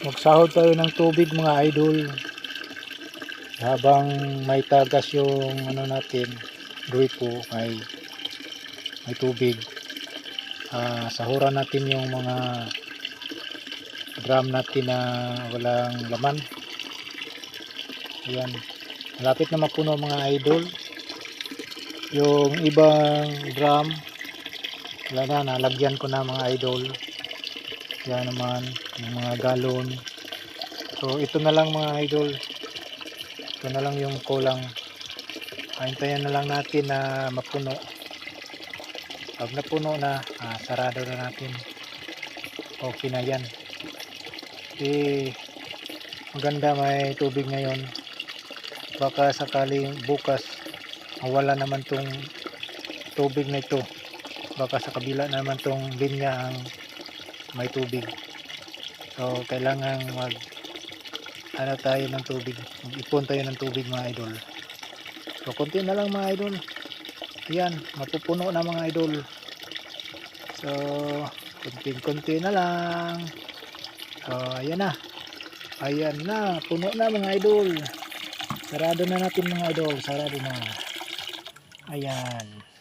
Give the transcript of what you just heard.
Magsahod tayo ng tubig mga idol. Habang may tagas yung ano natin, gripo, may tubig. Sahuran natin yung mga drum natin na walang laman. Ayan. Malapit na mapuno mga idol. Yung ibang drum, wala na, nalagyan ko na mga idol. Yan naman, yung mga galon. So ito na lang mga idol. Ito na lang yung kulang. Hintayin na lang natin na mapuno. Pag napuno na, sarado na natin. Okay na yan. Maganda may tubig ngayon. Baka sakaling bukas mawala naman tong tubig na ito. Baka sa kabila naman tong linya ang may tubig. So kailangan tayo ng tubig. Mag-ipon tayo ng tubig mga idol. So konti na lang mga idol. Yan, mapupuno na mga idol. So konti na lang. So ayan na. Ayan na, puno na mga idol. Sarado na natin mga idol. Sarado na. Ayan.